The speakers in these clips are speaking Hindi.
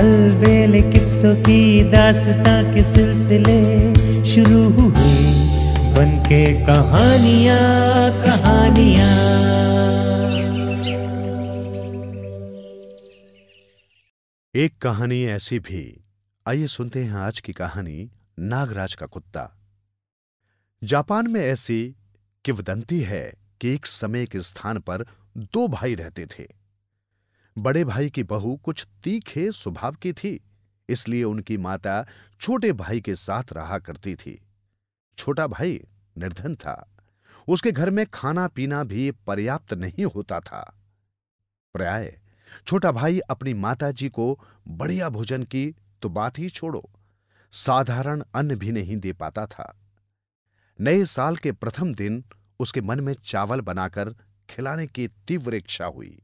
अलबेले किस्सों की दास्तां के सिलसिले शुरू हुए, बनके कहानियां कहानियां। एक कहानी ऐसी भी। आइए सुनते हैं आज की कहानी, नागराज का कुत्ता। जापान में ऐसी किंवदंती है कि एक समय के स्थान पर दो भाई रहते थे। बड़े भाई की बहू कुछ तीखे स्वभाव की थी, इसलिए उनकी माता छोटे भाई के साथ रहा करती थी। छोटा भाई निर्धन था, उसके घर में खाना पीना भी पर्याप्त नहीं होता था। प्राय छोटा भाई अपनी माताजी को बढ़िया भोजन की तो बात ही छोड़ो, साधारण अन्न भी नहीं दे पाता था। नए साल के प्रथम दिन उसके मन में चावल बनाकर खिलाने की तीव्र इच्छा हुई।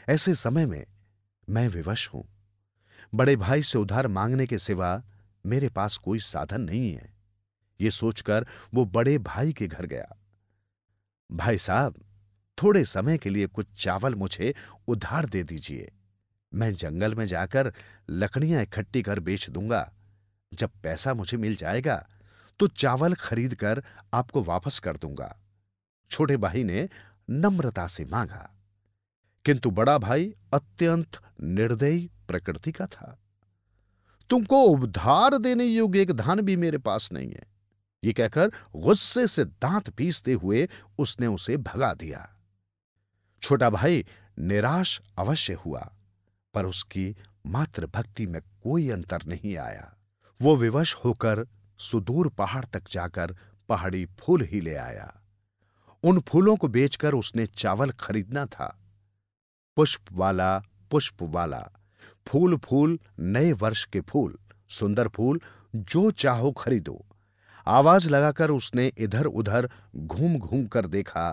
ऐसे समय में मैं विवश हूं। बड़े भाई से उधार मांगने के सिवा मेरे पास कोई साधन नहीं है। यह सोचकर वो बड़े भाई के घर गया। भाई साहब, थोड़े समय के लिए कुछ चावल मुझे उधार दे दीजिए। मैं जंगल में जाकर लकड़ियां इकट्ठी कर बेच दूंगा। जब पैसा मुझे मिल जाएगा तो चावल खरीद कर आपको वापस कर दूंगा। छोटे भाई ने नम्रता से मांगा, किंतु बड़ा भाई अत्यंत निर्दयी प्रकृति का था। तुमको उधार देने योग्य एक धन भी मेरे पास नहीं है, ये कहकर गुस्से से दांत पीसते हुए उसने उसे भगा दिया। छोटा भाई निराश अवश्य हुआ, पर उसकी मातृभक्ति में कोई अंतर नहीं आया। वो विवश होकर सुदूर पहाड़ तक जाकर पहाड़ी फूल ही ले आया। उन फूलों को बेचकर उसने चावल खरीदना था। पुष्प वाला, फूल फूल, नए वर्ष के फूल, सुंदर फूल, जो चाहो खरीदो। आवाज लगाकर उसने इधर उधर घूम घूम कर देखा,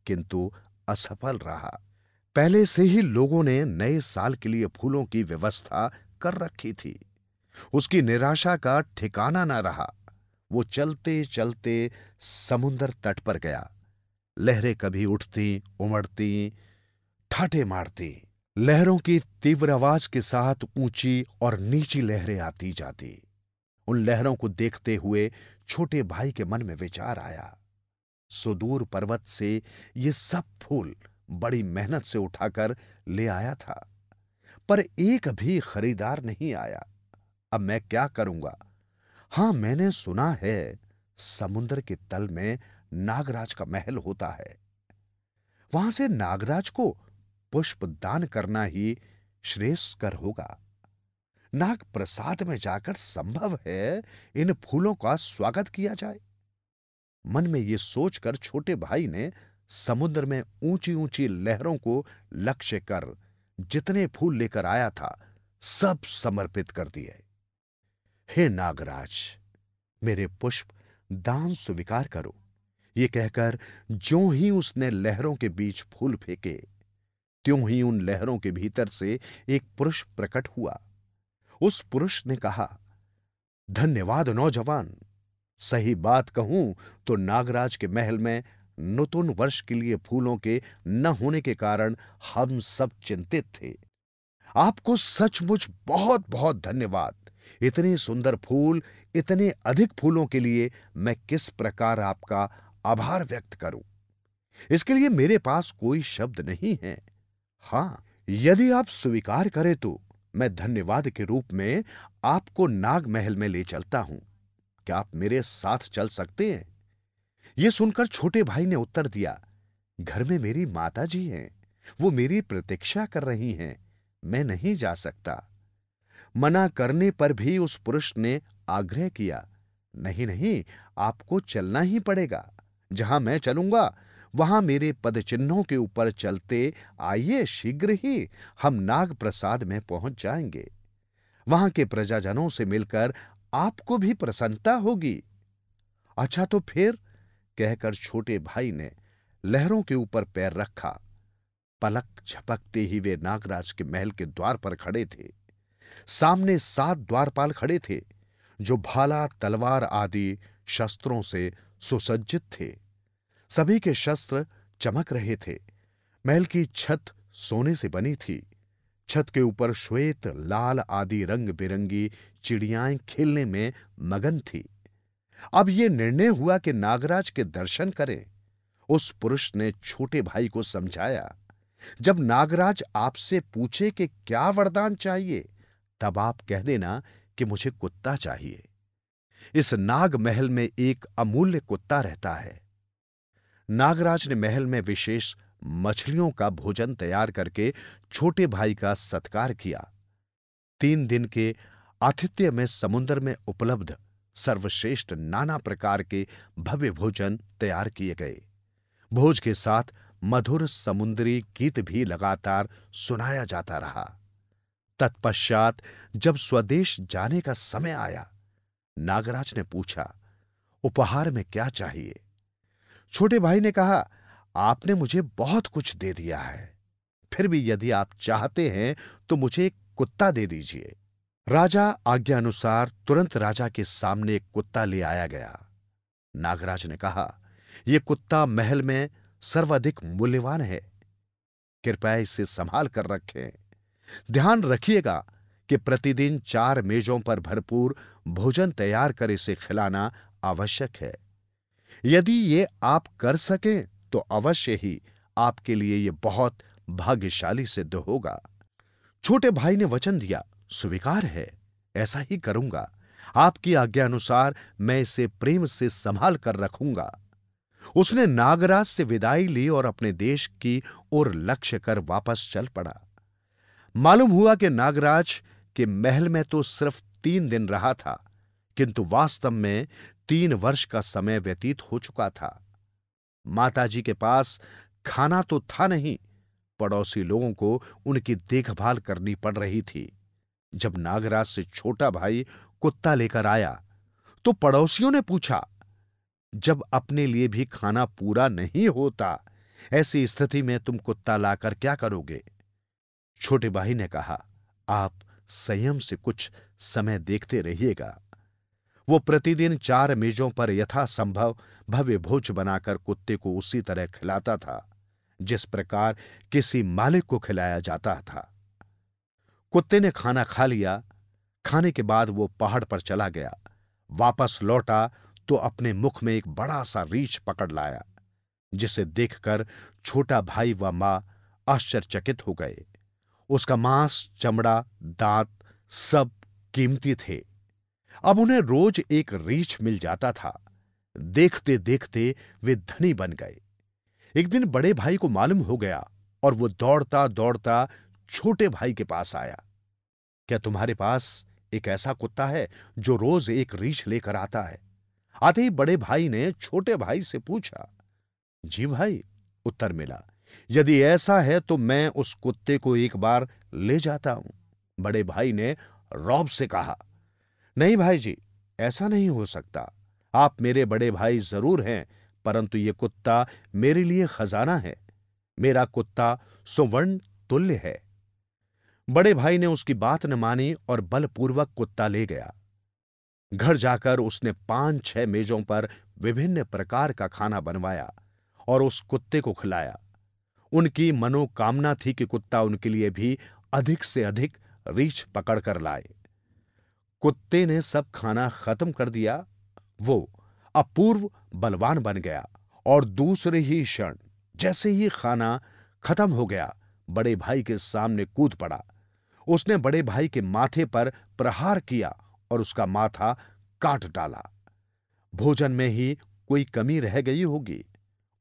किंतु असफल रहा। पहले से ही लोगों ने नए साल के लिए फूलों की व्यवस्था कर रखी थी। उसकी निराशा का ठिकाना न रहा। वो चलते चलते समुद्र तट पर गया। लहरें कभी उठती, उमड़ती, ठाठे मारती। लहरों की तीव्र आवाज के साथ ऊंची और नीची लहरें आती जाती। उन लहरों को देखते हुए छोटे भाई के मन में विचार आया। सुदूर पर्वत से ये सब फूल बड़ी मेहनत से उठाकर ले आया था, पर एक भी खरीदार नहीं आया। अब मैं क्या करूंगा? हां, मैंने सुना है समुद्र के तल में नागराज का महल होता है। वहां से नागराज को पुष्प दान करना ही श्रेयस्कर होगा। नाग प्रसाद में जाकर संभव है इन फूलों का स्वागत किया जाए। मन में यह सोचकर छोटे भाई ने समुद्र में ऊंची ऊंची लहरों को लक्ष्य कर जितने फूल लेकर आया था, सब समर्पित कर दिए। हे नागराज, मेरे पुष्प दान स्वीकार करो। ये कहकर ज्यों ही उसने लहरों के बीच फूल फेंके, त्यों ही उन लहरों के भीतर से एक पुरुष प्रकट हुआ। उस पुरुष ने कहा, धन्यवाद नौजवान। सही बात कहूं तो नागराज के महल में नूतन वर्ष के लिए फूलों के न होने के कारण हम सब चिंतित थे। आपको सचमुच बहुत बहुत धन्यवाद। इतने सुंदर फूल, इतने अधिक फूलों के लिए मैं किस प्रकार आपका आभार व्यक्त करूं? इसके लिए मेरे पास कोई शब्द नहीं है। हां, यदि आप स्वीकार करें तो मैं धन्यवाद के रूप में आपको नाग महल में ले चलता हूं। क्या आप मेरे साथ चल सकते हैं? यह सुनकर छोटे भाई ने उत्तर दिया, घर में मेरी माता जी हैं, वो मेरी प्रतीक्षा कर रही हैं, मैं नहीं जा सकता। मना करने पर भी उस पुरुष ने आग्रह किया, नहीं नहीं, आपको चलना ही पड़ेगा। जहां मैं चलूंगा वहां मेरे पद चिन्हों के ऊपर चलते आइए, शीघ्र ही हम नाग प्रसाद में पहुंच जाएंगे। वहां के प्रजाजनों से मिलकर आपको भी प्रसन्नता होगी। अच्छा तो फिर, कहकर छोटे भाई ने लहरों के ऊपर पैर रखा। पलक झपकते ही वे नागराज के महल के द्वार पर खड़े थे। सामने 7 द्वारपाल खड़े थे, जो भाला, तलवार आदि शस्त्रों से सुसज्जित थे। सभी के शस्त्र चमक रहे थे। महल की छत सोने से बनी थी। छत के ऊपर श्वेत, लाल आदि रंग बिरंगी चिड़ियाएं खेलने में मगन थी। अब यह निर्णय हुआ कि नागराज के दर्शन करें। उस पुरुष ने छोटे भाई को समझाया, जब नागराज आपसे पूछे कि क्या वरदान चाहिए, तब आप कह देना कि मुझे कुत्ता चाहिए। इस नाग महल में एक अमूल्य कुत्ता रहता है। नागराज ने महल में विशेष मछलियों का भोजन तैयार करके छोटे भाई का सत्कार किया। 3 दिन के आतिथ्य में समुद्र में उपलब्ध सर्वश्रेष्ठ नाना प्रकार के भव्य भोजन तैयार किए गए। भोज के साथ मधुर समुद्री गीत भी लगातार सुनाया जाता रहा। तत्पश्चात जब स्वदेश जाने का समय आया, नागराज ने पूछा, उपहार में क्या चाहिए? छोटे भाई ने कहा, आपने मुझे बहुत कुछ दे दिया है, फिर भी यदि आप चाहते हैं तो मुझे एक कुत्ता दे दीजिए। राजा आज्ञा अनुसार तुरंत राजा के सामने एक कुत्ता ले आया गया। नागराज ने कहा, यह कुत्ता महल में सर्वाधिक मूल्यवान है, कृपया इसे संभाल कर रखें। ध्यान रखिएगा कि प्रतिदिन 4 मेजों पर भरपूर भोजन तैयार कर इसे खिलाना आवश्यक है। यदि ये आप कर सकें तो अवश्य ही आपके लिए यह बहुत भाग्यशाली सिद्ध होगा। छोटे भाई ने वचन दिया, स्वीकार है, ऐसा ही करूंगा। आपकी आज्ञा अनुसार मैं इसे प्रेम से संभाल कर रखूंगा। उसने नागराज से विदाई ली और अपने देश की ओर लक्ष्य कर वापस चल पड़ा। मालूम हुआ कि नागराज के महल में तो सिर्फ 3 दिन रहा था, किंतु वास्तव में 3 वर्ष का समय व्यतीत हो चुका था। माताजी के पास खाना तो था नहीं, पड़ोसी लोगों को उनकी देखभाल करनी पड़ रही थी। जब नागराज से छोटा भाई कुत्ता लेकर आया तो पड़ोसियों ने पूछा, जब अपने लिए भी खाना पूरा नहीं होता, ऐसी स्थिति में तुम कुत्ता लाकर क्या करोगे? छोटे भाई ने कहा, आप संयम से कुछ समय देखते रहिएगा। वो प्रतिदिन 4 मेजों पर यथासंभव भव्य भोज बनाकर कुत्ते को उसी तरह खिलाता था जिस प्रकार किसी मालिक को खिलाया जाता था। कुत्ते ने खाना खा लिया। खाने के बाद वो पहाड़ पर चला गया। वापस लौटा तो अपने मुख में एक बड़ा सा रीछ पकड़ लाया, जिसे देखकर छोटा भाई व मां आश्चर्यचकित हो गए। उसका मांस, चमड़ा, दांत सब कीमती थे। अब उन्हें रोज एक रीछ मिल जाता था। देखते देखते वे धनी बन गए। एक दिन बड़े भाई को मालूम हो गया और वो दौड़ता दौड़ता छोटे भाई के पास आया। क्या तुम्हारे पास एक ऐसा कुत्ता है जो रोज एक रीछ लेकर आता है? आते ही बड़े भाई ने छोटे भाई से पूछा। जी भाई, उत्तर मिला। यदि ऐसा है तो मैं उस कुत्ते को एक बार ले जाता हूं। बड़े भाई ने रौब से कहा, नहीं भाई जी, ऐसा नहीं हो सकता। आप मेरे बड़े भाई जरूर हैं, परंतु यह कुत्ता मेरे लिए खजाना है। मेरा कुत्ता सुवर्ण तुल्य है। बड़े भाई ने उसकी बात न मानी और बलपूर्वक कुत्ता ले गया। घर जाकर उसने 5-6 मेजों पर विभिन्न प्रकार का खाना बनवाया और उस कुत्ते को खिलाया। उनकी मनोकामना थी कि कुत्ता उनके लिए भी अधिक से अधिक रीछ पकड़कर लाए। कुत्ते ने सब खाना खत्म कर दिया। वो अपूर्व बलवान बन गया और दूसरे ही क्षण जैसे ही खाना खत्म हो गया, बड़े भाई के सामने कूद पड़ा। उसने बड़े भाई के माथे पर प्रहार किया और उसका माथा काट डाला। भोजन में ही कोई कमी रह गई होगी,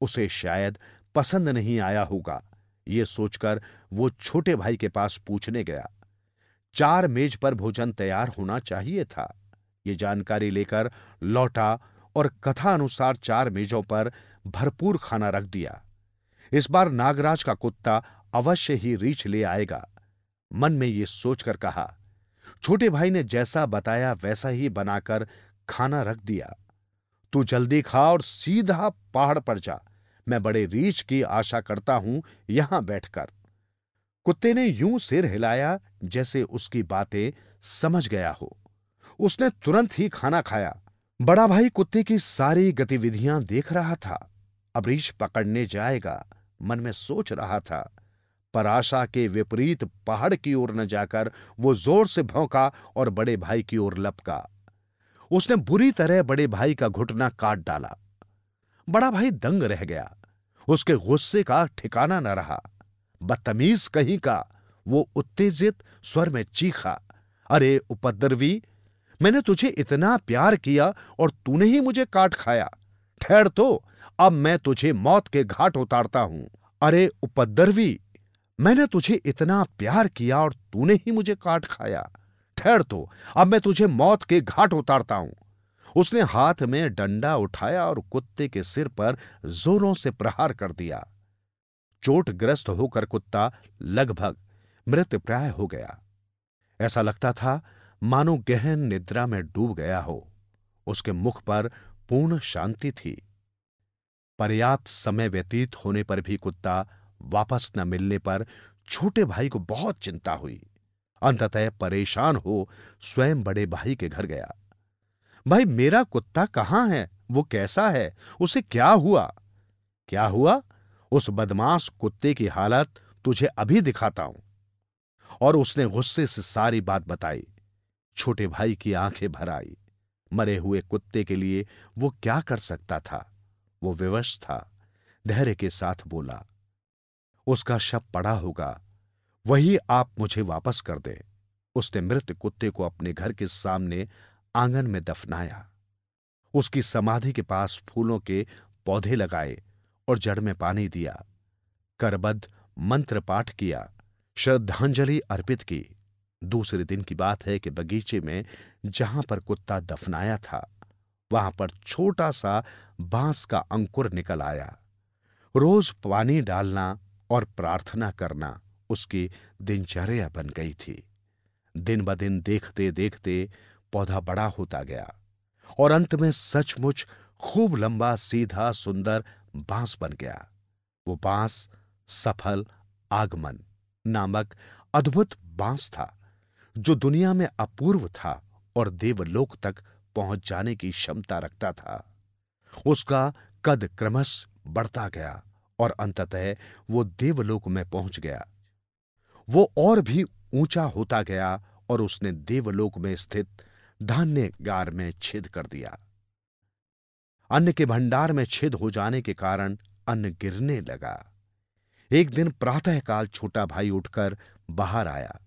उसे शायद पसंद नहीं आया होगा। ये सोचकर वो छोटे भाई के पास पूछने गया। 4 मेज पर भोजन तैयार होना चाहिए था। ये जानकारी लेकर लौटा और कथा अनुसार 4 मेजों पर भरपूर खाना रख दिया। इस बार नागराज का कुत्ता अवश्य ही रीछ ले आएगा। मन में ये सोचकर कहा। छोटे भाई ने जैसा बताया वैसा ही बनाकर खाना रख दिया। तू जल्दी खा और सीधा पहाड़ पर जा। मैं बड़े रीछ की आशा करता हूं यहां बैठकर। कुत्ते ने यूं सिर हिलाया जैसे उसकी बातें समझ गया हो। उसने तुरंत ही खाना खाया। बड़ा भाई कुत्ते की सारी गतिविधियां देख रहा था। अब रीछ पकड़ने जाएगा, मन में सोच रहा था, पर आशा के विपरीत पहाड़ की ओर न जाकर वो जोर से भौंका और बड़े भाई की ओर लपका। उसने बुरी तरह बड़े भाई का घुटना काट डाला। बड़ा भाई दंग रह गया। उसके गुस्से का ठिकाना न रहा। बदतमीज कहीं का, वो उत्तेजित स्वर में चीखा, अरे उपद्रवी, मैंने तुझे इतना प्यार किया और तूने ही मुझे काट खाया। ठहर तो, अब मैं तुझे मौत के घाट उतारता हूं। अरे उपद्रवी, मैंने तुझे इतना प्यार किया और तूने ही मुझे काट खाया। ठहर तो, अब मैं तुझे मौत के घाट उतारता हूं। उसने हाथ में डंडा उठाया और कुत्ते के सिर पर जोरों से प्रहार कर दिया। चोटग्रस्त होकर कुत्ता लगभग मृतप्राय हो गया। ऐसा लगता था मानो गहन निद्रा में डूब गया हो। उसके मुख पर पूर्ण शांति थी। पर्याप्त समय व्यतीत होने पर भी कुत्ता वापस न मिलने पर छोटे भाई को बहुत चिंता हुई। अंततः परेशान हो स्वयं बड़े भाई के घर गया। भाई, मेरा कुत्ता कहां है? वो कैसा है? उसे क्या हुआ? क्या हुआ? उस बदमाश कुत्ते की हालत तुझे अभी दिखाता हूं। और उसने गुस्से से सारी बात बताई। छोटे भाई की आंखें भर आई। मरे हुए कुत्ते के लिए वो क्या कर सकता था? वो विवश था। धैर्य के साथ बोला, उसका शव पड़ा होगा, वही आप मुझे वापस कर दें। उसने मृत कुत्ते को अपने घर के सामने आंगन में दफनाया। उसकी समाधि के पास फूलों के पौधे लगाए और जड़ में पानी दिया। करबद्ध मंत्र पाठ किया, श्रद्धांजलि अर्पित की। दूसरे दिन की बात है कि बगीचे में जहां पर कुत्ता दफनाया था, वहां पर छोटा सा बांस का अंकुर निकल आया। रोज पानी डालना और प्रार्थना करना उसकी दिनचर्या बन गई थी। दिन ब दिन देखते देखते पौधा बड़ा होता गया और अंत में सचमुच खूब लंबा, सीधा, सुंदर बांस बन गया। वो बांस सफल आगमन नामक अद्भुत बांस था, जो दुनिया में अपूर्व था और देवलोक तक पहुंच जाने की क्षमता रखता था। उसका कद क्रमश बढ़ता गया और अंततः वो देवलोक में पहुंच गया। वो और भी ऊंचा होता गया और उसने देवलोक में स्थित धान्यगार में छेद कर दिया। अन्न के भंडार में छेद हो जाने के कारण अन्न गिरने लगा। एक दिन प्रातःकाल छोटा भाई उठकर बाहर आया।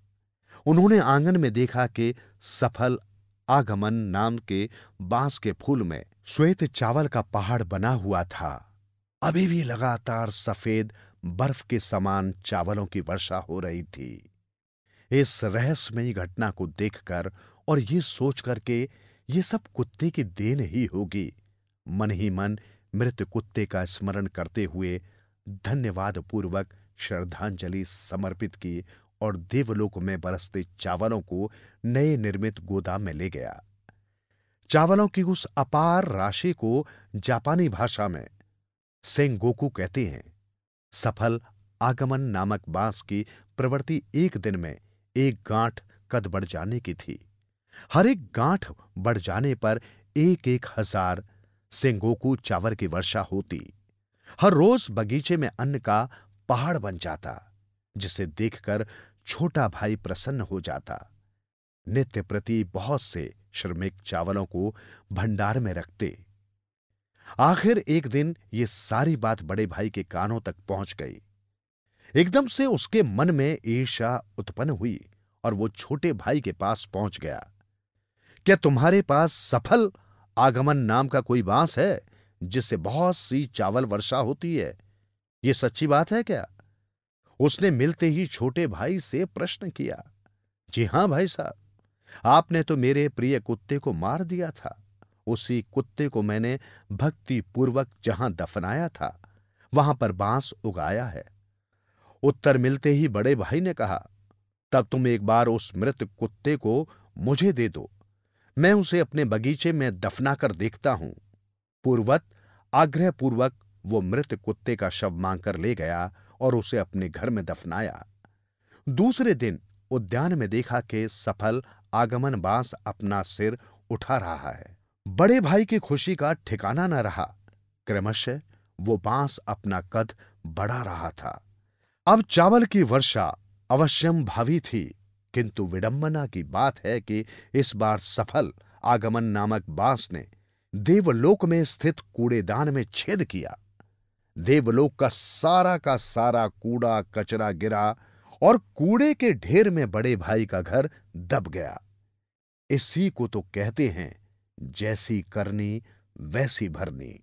उन्होंने आंगन में देखा कि सफल आगमन नाम के बांस के फूल में श्वेत चावल का पहाड़ बना हुआ था। अभी भी लगातार सफेद बर्फ के समान चावलों की वर्षा हो रही थी। इस रहस्यमयी घटना को देखकर और ये सोचकर के ये सब कुत्ते की देन ही होगी, मन ही मन मृत कुत्ते का स्मरण करते हुए धन्यवाद पूर्वक श्रद्धांजलि समर्पित की और देवलोक में बरसते चावलों को नए निर्मित गोदाम में ले गया। चावलों की उस अपार राशि को जापानी भाषा में सेंगोकू कहते हैं। सफल आगमन नामक बांस की प्रवृत्ति एक दिन में एक गांठ कद बढ़ जाने की थी। हर एक गांठ बढ़ जाने पर 1,000 सेंगोकू चावल की वर्षा होती। हर रोज बगीचे में अन्न का पहाड़ बन जाता, जिसे देखकर छोटा भाई प्रसन्न हो जाता। नित्य प्रति बहुत से श्रमिक चावलों को भंडार में रखते। आखिर एक दिन ये सारी बात बड़े भाई के कानों तक पहुंच गई। एकदम से उसके मन में ईर्ष्या उत्पन्न हुई और वो छोटे भाई के पास पहुंच गया। क्या तुम्हारे पास सफल आगमन नाम का कोई बांस है जिससे बहुत सी चावल वर्षा होती है? ये सच्ची बात है क्या? उसने मिलते ही छोटे भाई से प्रश्न किया। जी हां भाई साहब, आपने तो मेरे प्रिय कुत्ते को मार दिया था। उसी कुत्ते को मैंने भक्ति पूर्वक जहां दफनाया था, वहां पर बांस उगाया है। उत्तर मिलते ही बड़े भाई ने कहा, तब तुम एक बार उस मृत कुत्ते को मुझे दे दो, मैं उसे अपने बगीचे में दफना कर देखता हूं। पूर्वत आग्रह पूर्वक वो मृत कुत्ते का शव मांगकर ले गया और उसे अपने घर में दफनाया। दूसरे दिन उद्यान में देखा कि सफल आगमन बांस अपना सिर उठा रहा है। बड़े भाई की खुशी का ठिकाना न रहा। क्रमशः वो बांस अपना कद बढ़ा रहा था। अब चावल की वर्षा अवश्यम भावी थी, किंतु विडंबना की बात है कि इस बार सफल आगमन नामक बांस ने देवलोक में स्थित कूड़ेदान में छेद किया। देवलोक का सारा कूड़ा कचरा गिरा और कूड़े के ढेर में बड़े भाई का घर दब गया। इसी को तो कहते हैं, जैसी करनी वैसी भरनी।